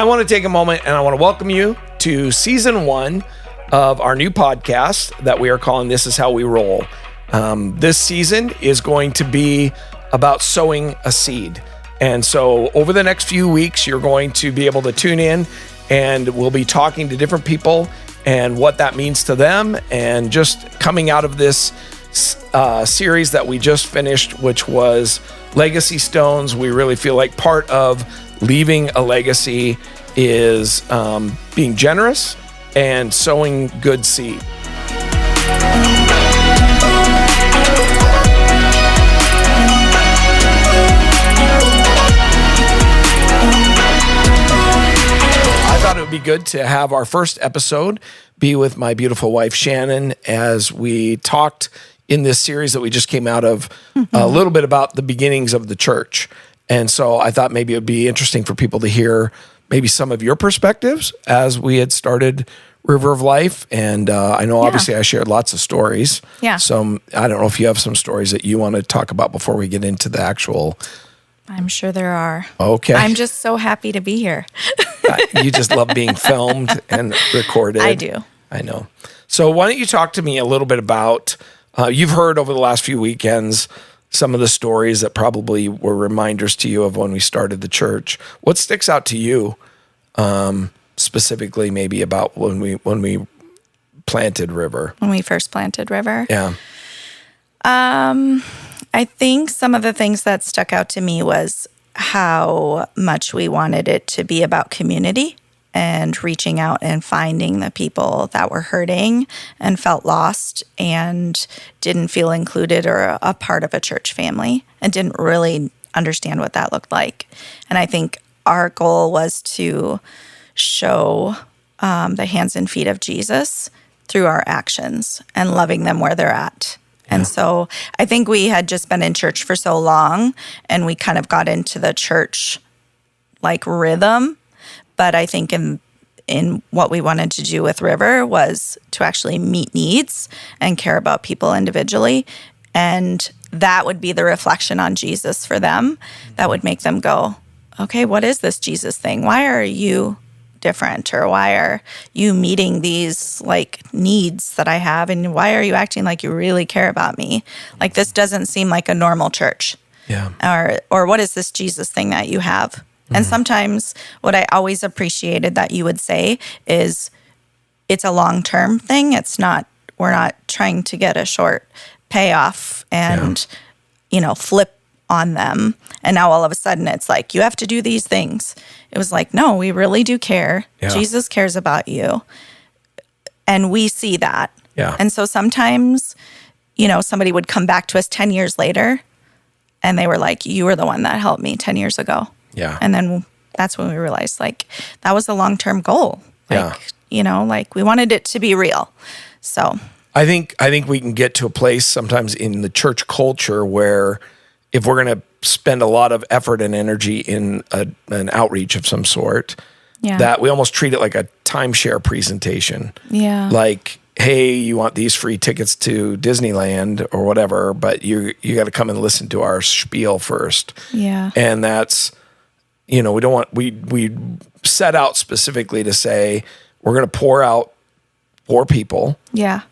I want to take a moment and I want to welcome you to season 1 of our new podcast that we are calling This Is How We Roll. This season is going to be about sowing a seed. And so over the next few weeks, you're going to be able to tune in and we'll be talking to different people and what that means to them. And just coming out of this series that we just finished, which was Legacy Stones, we really feel like part of leaving a legacy is being generous and sowing good seed. It would be good to have our first episode be with my beautiful wife, Shannon, as we talked in this series that we just came out of a little bit about the beginnings of the church. And so I thought maybe it would be interesting for people to hear maybe some of your perspectives as we had started River of Life. And I know obviously I shared lots of stories. Yeah. So I don't know if you have some stories that you want to talk about before we get into the actual... I'm sure there are. Okay. I'm just so happy to be here. You just love being filmed and recorded. I do. I know. So why don't you talk to me a little bit about, you've heard over the last few weekends some of the stories that probably were reminders to you of when we started the church. What sticks out to you specifically maybe about when we planted River? When we first planted River? Yeah. I think some of the things that stuck out to me was how much we wanted it to be about community and reaching out and finding the people that were hurting and felt lost and didn't feel included or a part of a church family and didn't really understand what that looked like. And I think our goal was to show the hands and feet of Jesus through our actions and loving them where they're at. And so I think we had just been in church for so long and we kind of got into the church like rhythm. But I think in what we wanted to do with River was to actually meet needs and care about people individually. And that would be the reflection on Jesus for them that would make them go, okay, what is this Jesus thing? Why are you different, or why are you meeting these like needs that I have, and why are you acting like you really care about me? Like this doesn't seem like a normal church. Yeah. Or what is this Jesus thing that you have? Mm-hmm. And sometimes what I always appreciated that you would say is it's a long-term thing. We're not trying to get a short payoff and flip on them. And now all of a sudden it's like, you have to do these things. It was like, no, we really do care. Yeah. Jesus cares about you. And we see that. Yeah. And so sometimes, somebody would come back to us 10 years later and they were like, you were the one that helped me 10 years ago. Yeah. And then that's when we realized like that was a long-term goal. Like, we wanted it to be real. So I think we can get to a place sometimes in the church culture where if we're going to spend a lot of effort and energy in an outreach of some sort, that we almost treat it like a timeshare presentation. Yeah. Like, hey, you want these free tickets to Disneyland or whatever, but you got to come and listen to our spiel first. Yeah. And that's, we set out specifically to say we're going to pour out for people. Yeah.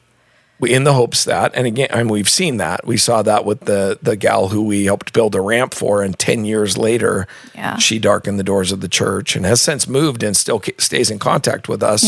In the hopes that, and again, we've seen that. We saw that with the gal who we helped build a ramp for, and 10 years later, she darkened the doors of the church and has since moved and still stays in contact with us,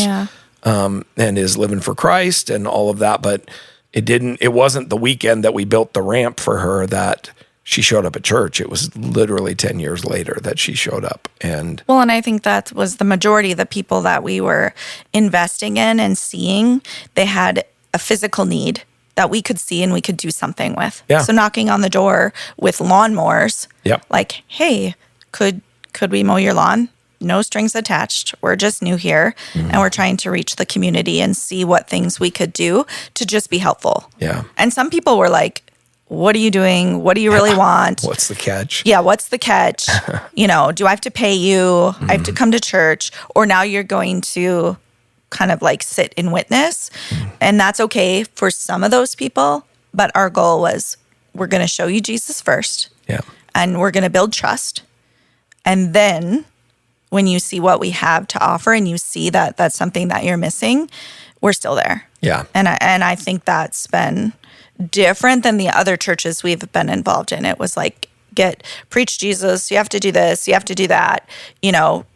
and is living for Christ and all of that. But it wasn't the weekend that we built the ramp for her that she showed up at church. It was literally 10 years later that she showed up. And I think that was the majority of the people that we were investing in and seeing. They had a physical need that we could see and we could do something with. Yeah. So knocking on the door with lawnmowers, like, hey, could we mow your lawn? No strings attached. We're just new here, and we're trying to reach the community and see what things we could do to just be helpful. Yeah. And some people were like, what are you doing? What do you really want? What's the catch? Yeah, what's the catch? Do I have to pay you? I have to come to church? Or now you're going to kind of like sit and witness. And that's okay for some of those people. But our goal was, we're going to show you Jesus first. Yeah. And we're going to build trust. And then when you see what we have to offer and you see that that's something that you're missing, we're still there. Yeah. And I think that's been different than the other churches we've been involved in. It was like, preach Jesus, you have to do this, you have to do that.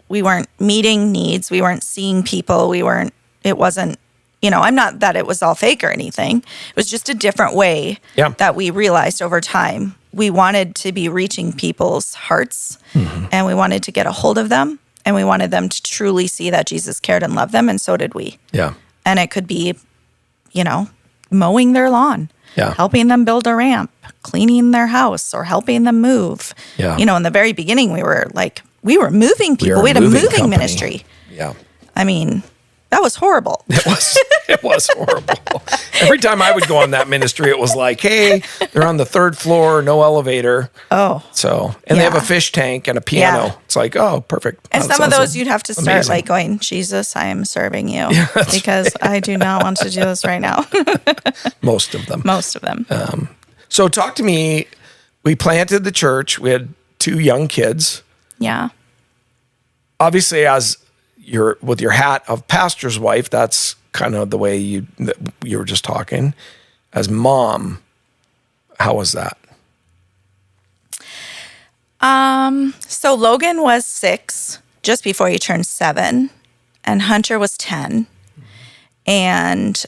We weren't meeting needs, we weren't seeing people, it wasn't, I'm not that it was all fake or anything. It was just a different way that we realized over time. We wanted to be reaching people's hearts, and we wanted to get a hold of them, and we wanted them to truly see that Jesus cared and loved them, and so did we. Yeah. And it could be, mowing their lawn, helping them build a ramp, cleaning their house, or helping them move. Yeah. In the very beginning, we were moving people. We had a moving ministry. Yeah. I mean, that was horrible. It was horrible. Every time I would go on that ministry, it was like, hey, they're on the 3rd floor, no elevator. Oh. And they have a fish tank and a piano. Yeah. It's like, oh, perfect. And some of those you'd have to start amazing. like going, Jesus, I am serving you because I do not want to do this right now. Most of them. So talk to me. We planted the church. We had 2 young kids. Yeah. Obviously, as you're with your hat of pastor's wife, that's kind of the way you were just talking. As mom, how was that? So Logan was 6 just before he turned 7, and Hunter was 10. And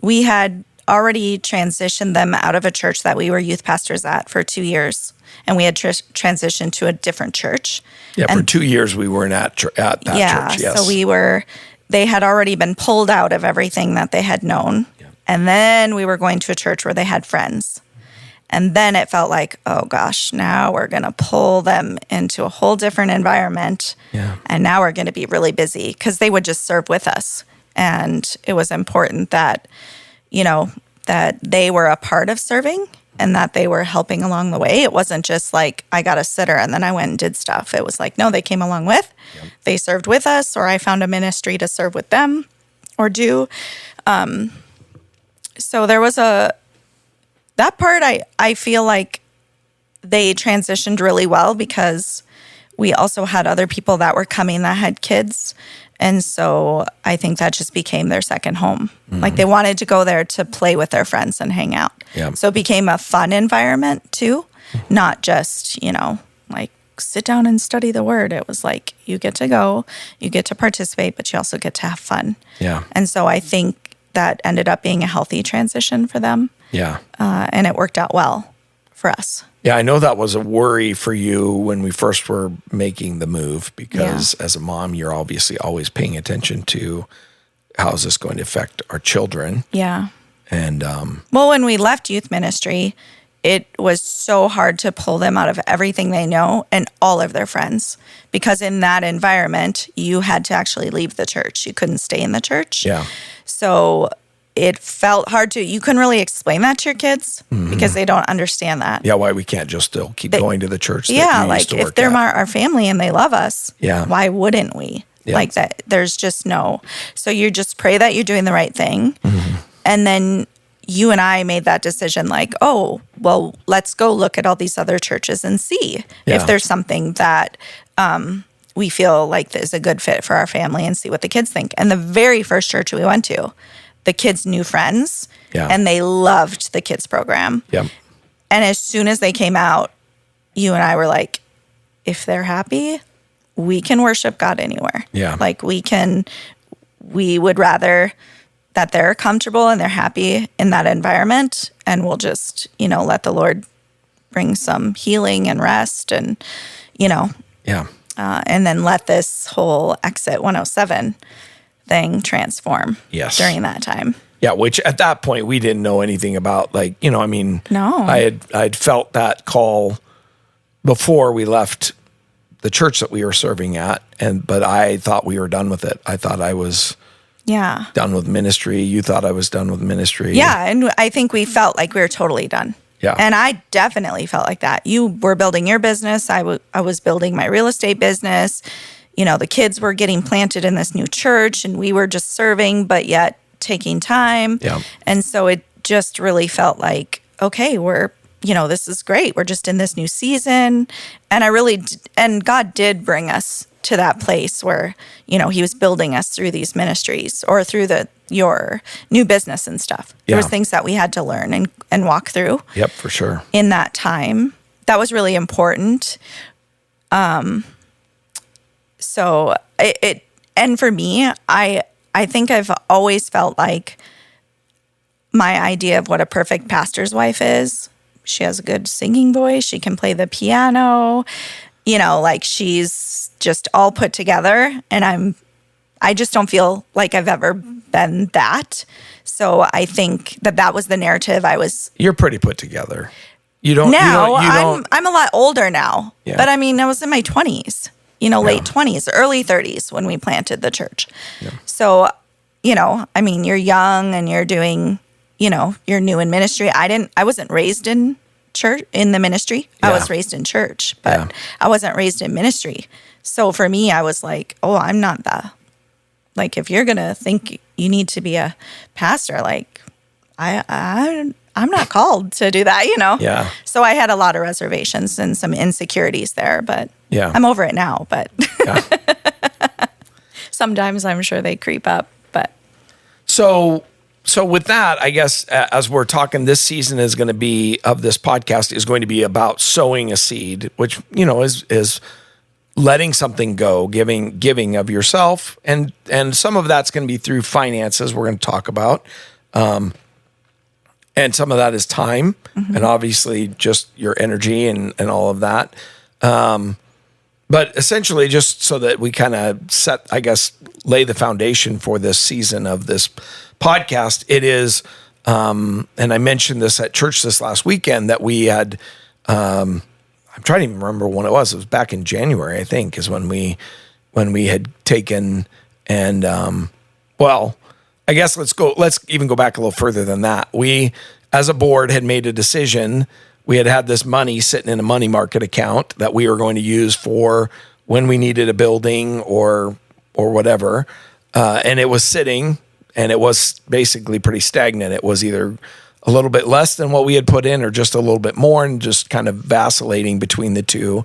we had already transitioned them out of a church that we were youth pastors at for 2 years. And we had transitioned to a different church. Yeah, for 2 years we weren't at that church, yes. So they had already been pulled out of everything that they had known. Yeah. And then we were going to a church where they had friends. And then it felt like, oh gosh, now we're going to pull them into a whole different environment. Yeah. And now we're going to be really busy because they would just serve with us. And it was important that, that they were a part of serving and that they were helping along the way. It wasn't just like, I got a sitter and then I went and did stuff. It was like, no, they came along with, they served with us, or I found a ministry to serve with them or do. So there was that part I feel like they transitioned really well because we also had other people that were coming that had kids. And so I think that just became their second home. Mm-hmm. Like they wanted to go there to play with their friends and hang out. Yeah. So it became a fun environment too, not just, like sit down and study the word. It was like you get to go, you get to participate, but you also get to have fun. Yeah. And so I think that ended up being a healthy transition for them. Yeah. And it worked out well for us. Yeah, I know that was a worry for you when we first were making the move because as a mom, you're obviously always paying attention to how is this going to affect our children. Yeah. And well, when we left youth ministry, it was so hard to pull them out of everything they know and all of their friends because in that environment, you had to actually leave the church. You couldn't stay in the church. Yeah. So it felt hard you couldn't really explain that to your kids because they don't understand that. Yeah, why we can't just still keep going to the church that yeah, we used to like work if they're at. our family and they love us, why wouldn't we? Yeah. Like that, there's just no. So you just pray that you're doing the right thing. Mm-hmm. And then you and I made that decision like, oh, well, let's go look at all these other churches and see if there's something that we feel like is a good fit for our family and see what the kids think. And the very first church we went to, the kids knew friends and they loved the kids program. Yeah. And as soon as they came out, you and I were like, if they're happy, we can worship God anywhere. Yeah. Like we would rather that they're comfortable and they're happy in that environment. And we'll just, let the Lord bring some healing and rest and, Yeah. And then let this whole Exit 107 thing transform during that time. Yeah, which at that point we didn't know anything about. No. I'd felt that call before we left the church that we were serving at, but I thought we were done with it. I thought I was done with ministry. You thought I was done with ministry. Yeah, and I think we felt like we were totally done. Yeah. And I definitely felt like that. You were building your business. I was building my real estate business. The kids were getting planted in this new church and we were just serving, but yet taking time. Yeah. And so it just really felt like, okay, this is great. We're just in this new season. And and God did bring us to that place where, he was building us through these ministries or through your new business and stuff. There was things that we had to learn and walk through. Yep, for sure. In that time. That was really important. So and for me, I think I've always felt like my idea of what a perfect pastor's wife is. She has a good singing voice. She can play the piano. Like she's just all put together. And I just don't feel like I've ever been that. So I think that was the narrative I was. You're pretty put together. I'm a lot older now. Yeah. But I was in my 20s, late 20s, early 30s when we planted the church. Yeah. So, you're young and you're doing, you're new in ministry. I wasn't raised in church, in the ministry. Yeah. I was raised in church, but I wasn't raised in ministry. So for me, I was like, oh, I'm not if you're going to think you need to be a pastor, like I'm not called to do that, Yeah. So I had a lot of reservations and some insecurities there, but I'm over it now. But sometimes I'm sure they creep up. But so with that, I guess as we're talking, this season is going to be of this podcast is going to be about sowing a seed, which is letting something go, giving of yourself, and some of that's going to be through finances. We're going to talk about. And some of that is time, and obviously just your energy and all of that. But essentially, just so that we kind of lay the foundation for this season of this podcast, it is, and I mentioned this at church this last weekend, that we had, I'm trying to even remember when it was. It was back in January, I think, is when we had taken and, I guess let's even go back a little further than that. We, as a board, had made a decision. We had this money sitting in a money market account that we were going to use for when we needed a building or whatever. And it was sitting, and it was basically pretty stagnant. It was either a little bit less than what we had put in or just a little bit more, and just kind of vacillating between the two.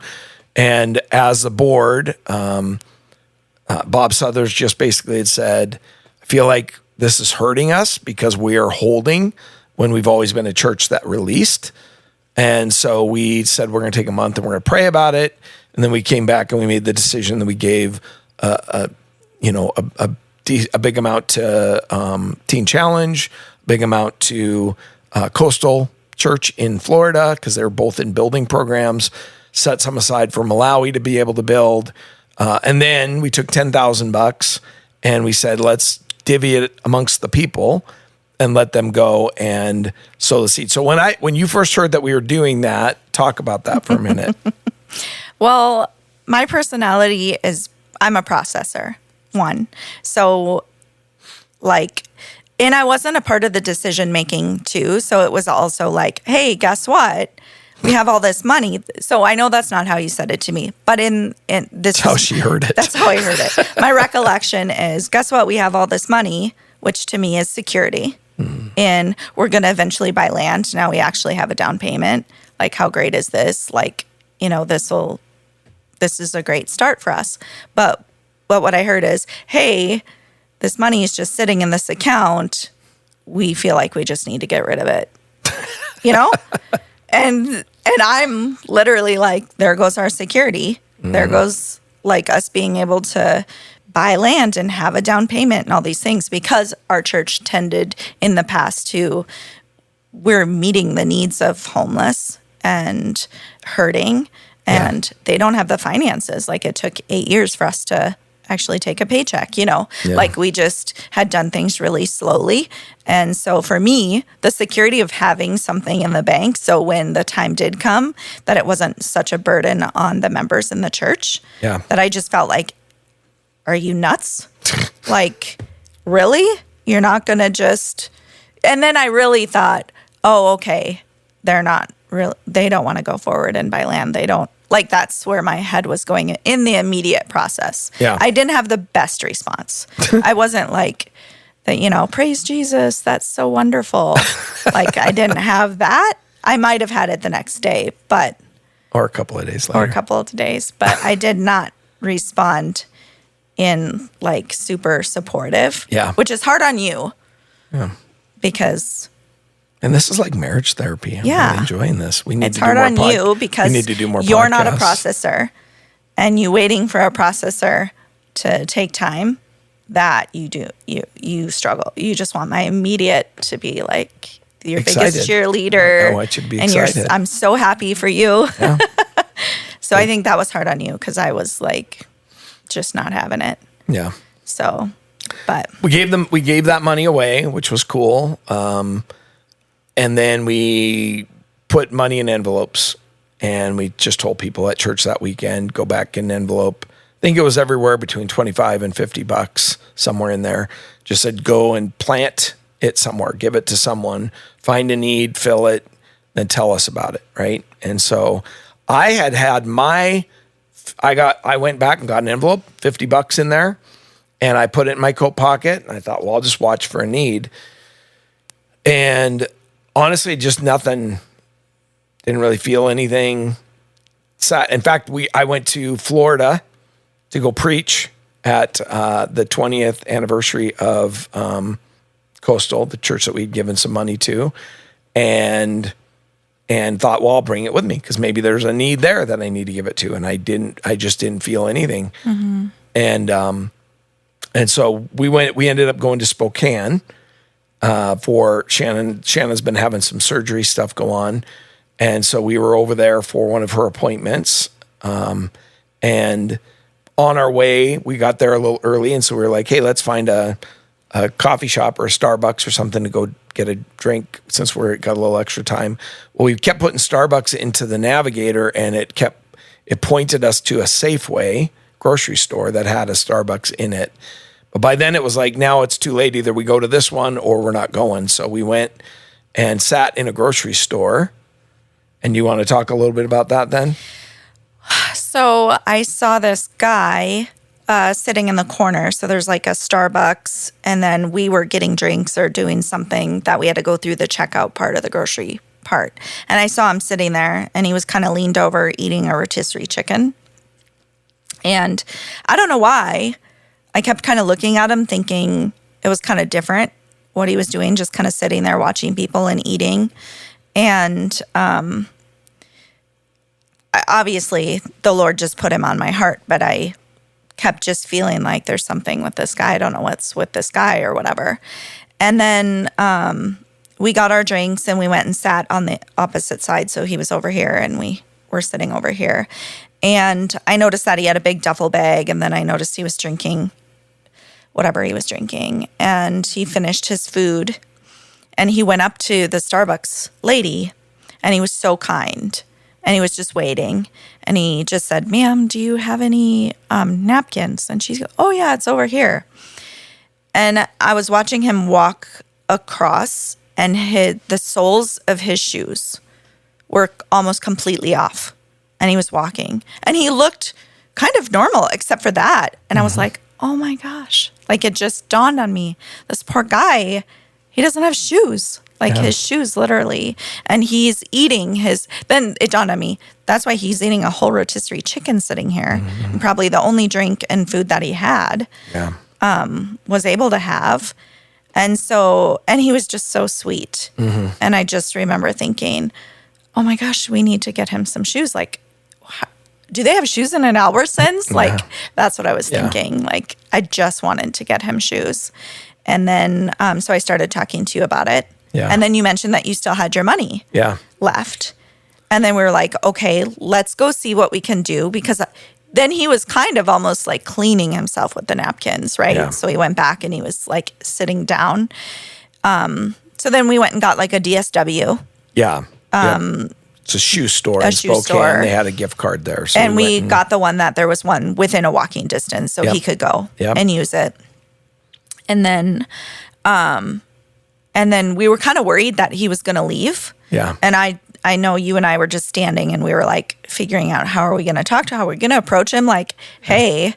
And as a board, Bob Southers just basically had said, I feel like this is hurting us because we are holding when we've always been a church that released. And so we said, we're going to take a month and we're going to pray about it. And then we came back and we made the decision that we gave a big amount to Teen Challenge, big amount to Coastal Church in Florida, because they're both in building programs, set some aside for Malawi to be able to build. And then we took $10,000 and we said, let's divvy it amongst the people and let them go and sow the seed. So when you first heard that we were doing that, talk about that for a minute. Well, my personality is I'm a processor, one. So and I wasn't a part of the decision making too. So it was also like, hey, guess what? We have all this money. So I know that's not how you said it to me, but in this, that's how she heard it. That's how I heard it. My recollection is, guess what? We have all this money, which to me is security. And we're going to eventually buy land. Now we actually have a down payment. Like, how great is this? This is a great start for us. But what I heard is, hey, this money is just sitting in this account. We feel like we just need to get rid of it. And I'm literally like, there goes our security. There goes us being able to buy land and have a down payment and all these things, because our church tended in the past to, we're meeting the needs of homeless and hurting, and they don't have the finances. It took 8 years for us to actually take a paycheck, we just had done things really slowly. And so for me, the security of having something in the bank, so when the time did come, that it wasn't such a burden on the members in the church, that I just felt like, are you nuts? Really? You're not going to just... And then I really thought, oh, okay, they're not real. They don't want to go forward and buy land. They don't... that's where my head was going in the immediate process. Yeah. I didn't have the best response. I wasn't that, praise Jesus, that's so wonderful. I didn't have that. I might have had it the next day, but... Or a couple of days later. But I did not respond in like super supportive. Yeah. Which is hard on you. Yeah. Because. And this is like marriage therapy. I'm really enjoying this. We need it's to hard do more on you because we need to do more you're podcasts. not a processor, and you waiting for a processor to take time. That you struggle. You just want my immediate to be like your Excited. biggest cheerleader. I want you to be and excited. I'm so happy for you. Yeah. So I think that was hard on you because I was like just not having it. Yeah. So, but we gave that money away, which was cool. And then we put money in envelopes, and we just told people at church that weekend, go back in an envelope. I think it was everywhere between $25 and $50, somewhere in there. Just said, go and plant it somewhere, give it to someone, find a need, fill it, then tell us about it, right? And so I went back and got an envelope, $50 in there, and I put it in my coat pocket, and I thought, well, I'll just watch for a need. And honestly, just nothing, didn't really feel anything. In fact, I went to Florida to go preach at the 20th anniversary of Coastal, the church that we'd given some money to, and thought, well, I'll bring it with me because maybe there's a need there that I need to give it to. And I just didn't feel anything. Mm-hmm. And so we ended up going to Spokane for Shannon. Shannon's been having some surgery stuff go on. And so we were over there for one of her appointments. And on our way, we got there a little early. And so we were like, hey, let's find a coffee shop or a Starbucks or something to go get a drink since we got a little extra time. Well, we kept putting Starbucks into the navigator, and it pointed us to a Safeway grocery store that had a Starbucks in it. But by then it was like, now it's too late. Either we go to this one or we're not going. So we went and sat in a grocery store. And you want to talk a little bit about that then? So I saw this guy sitting in the corner. So there's like a Starbucks, and then we were getting drinks or doing something that we had to go through the checkout part of the grocery part. And I saw him sitting there, and he was kind of leaned over eating a rotisserie chicken. And I don't know why, I kept kind of looking at him thinking it was kind of different what he was doing, just kind of sitting there watching people and eating. And obviously the Lord just put him on my heart, but I kept just feeling like there's something with this guy. I don't know what's with this guy or whatever. And then we got our drinks and we went and sat on the opposite side. So he was over here and we were sitting over here. And I noticed that he had a big duffel bag, and then I noticed he was drinking whatever he was drinking. And he finished his food, and he went up to the Starbucks lady, and he was so kind. And he was just waiting. And he just said, ma'am, do you have any napkins? And she's, oh, yeah, it's over here. And I was watching him walk across, and the soles of his shoes were almost completely off. And he was walking. And he looked kind of normal except for that. And I was like, oh, my gosh. Like, it just dawned on me. This poor guy, he doesn't have shoes. Like his shoes, literally. And he's eating then it dawned on me, that's why he's eating a whole rotisserie chicken sitting here. Mm-hmm. And probably the only drink and food that he had was able to have. And he was just so sweet. Mm-hmm. And I just remember thinking, oh my gosh, we need to get him some shoes. Like, do they have shoes in an Albertsons? Yeah. Like, that's what I was thinking. Like, I just wanted to get him shoes. And then, so I started talking to you about it. Yeah. And then you mentioned that you still had your money left. And then we were like, okay, let's go see what we can do. Because then he was kind of almost like cleaning himself with the napkins, right? Yeah. So he went back and he was like sitting down. So then we went and got like a DSW. Yeah. It's a shoe store in Spokane. They had a gift card there. So and we got the one that there was one within a walking distance. So he could go and use it. And then we were kind of worried that he was going to leave. Yeah. And I know you and I were just standing and we were like figuring out how are we going to talk to, how are we going to approach him? Like, hey,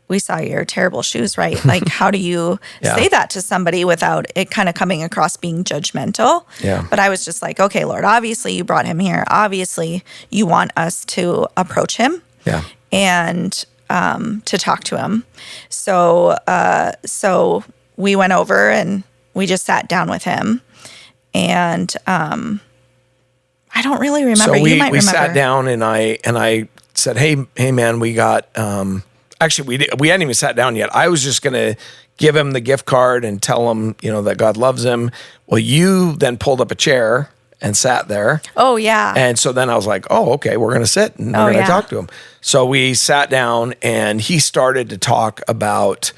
we saw your terrible shoes, right? Like, how do you say that to somebody without it kind of coming across being judgmental? Yeah. But I was just like, okay, Lord, obviously you brought him here. Obviously you want us to approach him. Yeah. And to talk to him. So we went over and we just sat down with him. And I don't really remember. So we might remember. sat down and I said, hey man, we got actually we hadn't even sat down yet. I was just gonna give him the gift card and tell him, that God loves him. Well, you then pulled up a chair and sat there. Oh yeah. And so then I was like, oh, okay, we're gonna sit and we're gonna talk to him. So we sat down and he started to talk about,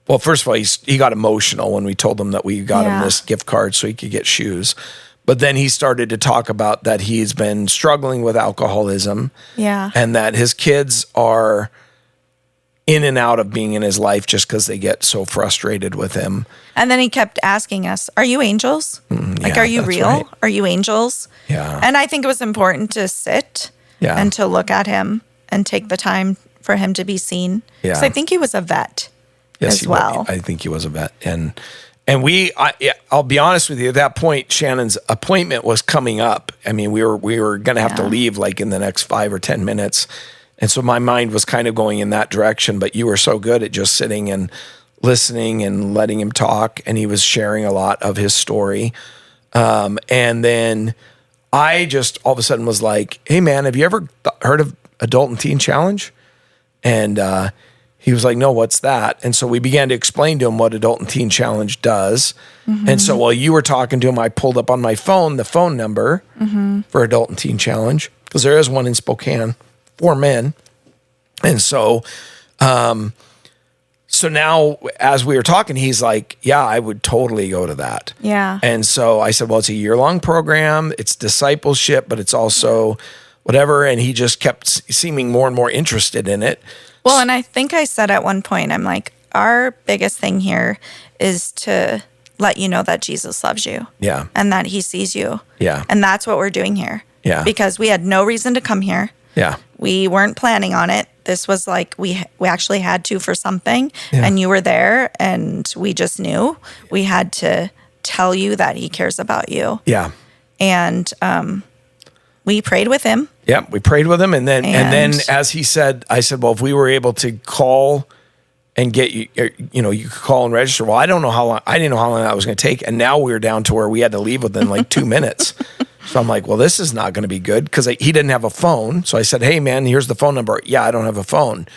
well, first of all, he got emotional when we told him that we got him this gift card so he could get shoes. But then he started to talk about that he's been struggling with alcoholism. Yeah. And that his kids are in and out of being in his life just because they get so frustrated with him. And then he kept asking us, are you angels? Are you real? Right. Are you angels? Yeah. And I think it was important to sit and to look at him and take the time for him to be seen. Yeah. Because I think he was a vet as well. I think he was a vet. And I'll be honest with you, at that point, Shannon's appointment was coming up. I mean, we were going to have to leave like in the next 5 or 10 minutes. And so my mind was kind of going in that direction, but you were so good at just sitting and listening and letting him talk. And he was sharing a lot of his story. And then I just all of a sudden was like, hey man, have you ever heard of Adult and Teen Challenge? And, he was like, no, what's that? And so we began to explain to him what Adult and Teen Challenge does. Mm-hmm. And so while you were talking to him, I pulled up on my phone the phone number for Adult and Teen Challenge, because there is one in Spokane for men. And so now as we were talking, he's like, yeah, I would totally go to that. Yeah. And so I said, well, it's a year-long program. It's discipleship, but it's also whatever. And he just kept seeming more and more interested in it. Well, and I think I said at one point, I'm like, our biggest thing here is to let you know that Jesus loves you. Yeah. And that he sees you. Yeah. And that's what we're doing here. Yeah. Because we had no reason to come here. Yeah. We weren't planning on it. This was like, we actually had to for something. Yeah. And you were there and we just knew we had to tell you that he cares about you. Yeah. And we prayed with him. Yeah, we prayed with him, and then as he said, I said, well, if we were able to call and get you, you could call and register. Well, I didn't know how long that was going to take, and now we were down to where we had to leave within like 2 minutes. So I'm like, well, this is not going to be good, because he didn't have a phone. So I said, hey man, here's the phone number. Yeah, I don't have a phone.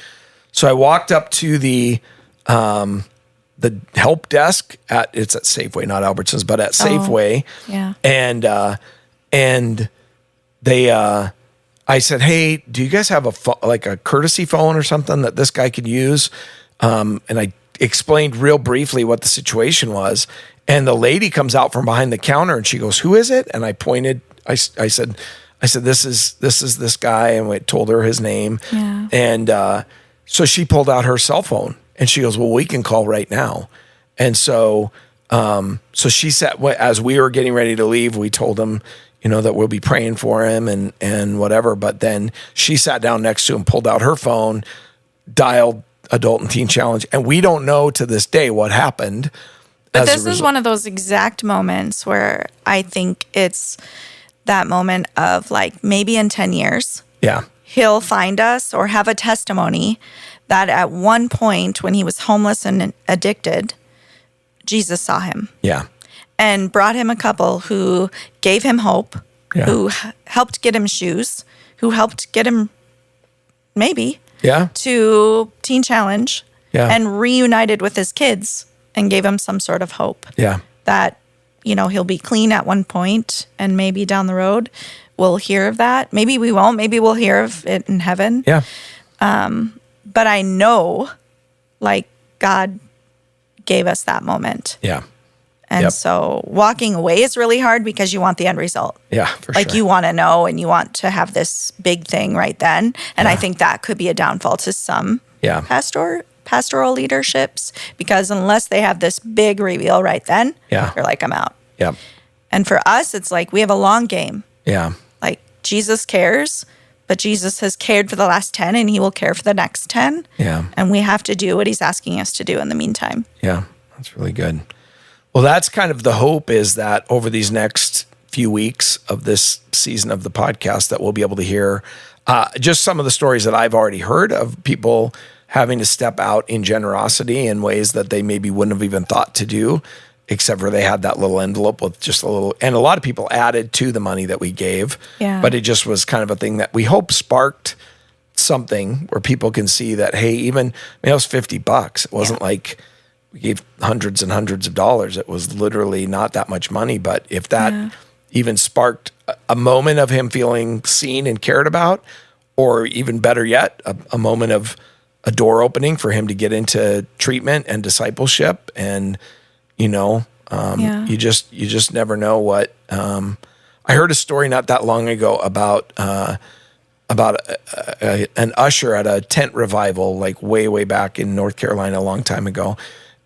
So I walked up to the help desk it's at Safeway, not Albertsons, but at Safeway. Yeah, and they. I said, hey, do you guys have a courtesy phone or something that this guy could use? And I explained real briefly what the situation was. And the lady comes out from behind the counter and she goes, who is it? And I pointed, I said, this is this guy. And I told her his name. Yeah. And so she pulled out her cell phone and she goes, well, we can call right now. And so she said, as we were getting ready to leave, we told him, that we'll be praying for him and whatever. But then she sat down next to him, pulled out her phone, dialed Adult and Teen Challenge. And we don't know to this day what happened. But this is one of those exact moments where I think it's that moment of like, maybe in 10 years, he'll find us or have a testimony that at one point when he was homeless and addicted, Jesus saw him. Yeah. And brought him a couple who gave him hope, who helped get him shoes, who helped get him to Teen Challenge and reunited with his kids and gave him some sort of hope. Yeah. That, he'll be clean at one point and maybe down the road we'll hear of that. Maybe we won't. Maybe we'll hear of it in heaven. Yeah. But I know, like, God gave us that moment. Yeah. And so walking away is really hard because you want the end result. Yeah, for sure. Like you want to know and you want to have this big thing right then. And I think that could be a downfall to some pastoral leaderships, because unless they have this big reveal right then, you're like, I'm out. Yeah. And for us, it's like we have a long game. Yeah. Like Jesus cares, but Jesus has cared for the last 10 and he will care for the next 10. Yeah. And we have to do what he's asking us to do in the meantime. Yeah, that's really good. Well, that's kind of the hope, is that over these next few weeks of this season of the podcast that we'll be able to hear just some of the stories that I've already heard of people having to step out in generosity in ways that they maybe wouldn't have even thought to do, except for they had that little envelope with just a little, and a lot of people added to the money that we gave. Yeah. But it just was kind of a thing that we hope sparked something where people can see that, hey, even, it was $50. It wasn't like we gave hundreds and hundreds of dollars. It was literally not that much money. But if that even sparked a moment of him feeling seen and cared about, or even better yet, a moment of a door opening for him to get into treatment and discipleship, and you just never know what. I heard a story not that long ago about an usher at a tent revival, like way back in North Carolina a long time ago,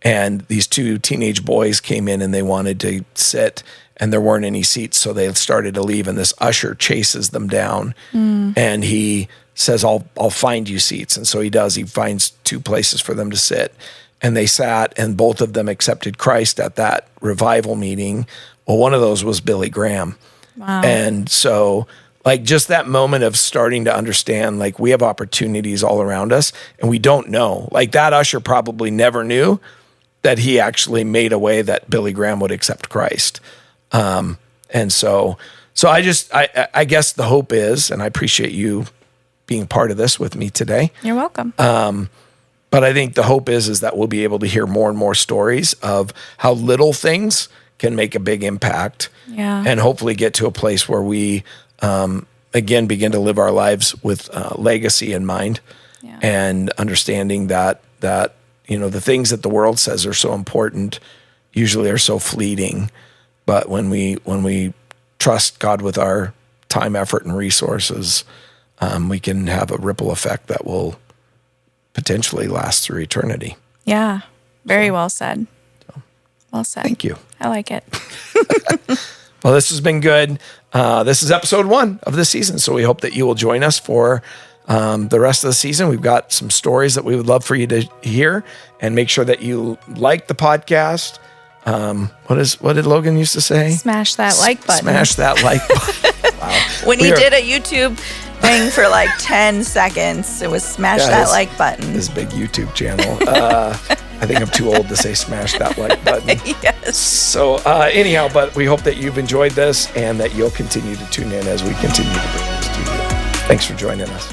and these two teenage boys came in and they wanted to sit, and there weren't any seats, so they started to leave, and this usher chases them down, and he says, I'll find you seats. And so he does. He finds two places for them to sit. And they sat, and both of them accepted Christ at that revival meeting. Well, one of those was Billy Graham. Wow. And so, like, just that moment of starting to understand, like, we have opportunities all around us, and we don't know. Like, that usher probably never knew that he actually made a way that Billy Graham would accept Christ. And so I guess the hope is, and I appreciate you being part of this with me today. You're welcome. But I think the hope is that we'll be able to hear more and more stories of how little things can make a big impact, and hopefully get to a place where we, again, begin to live our lives with legacy in mind, and understanding that the things that the world says are so important usually are so fleeting. But when we trust God with our time, effort, and resources, we can have a ripple effect that will potentially last through eternity. Yeah, very well said. Well said. Thank you. I like it. Well, this has been good. This is episode 1 of this season, so we hope that you will join us for the rest of the season. We've got some stories that we would love for you to hear, and make sure that you like the podcast. What did Logan used to say? Smash that like button. Smash that like button. Wow. When he did a YouTube thing for like 10 seconds, it was smash that like button. His big YouTube channel. I think I'm too old to say smash that like button. Yes. So anyhow, but we hope that you've enjoyed this, and that you'll continue to tune in as we continue to bring this to you. Thanks for joining us.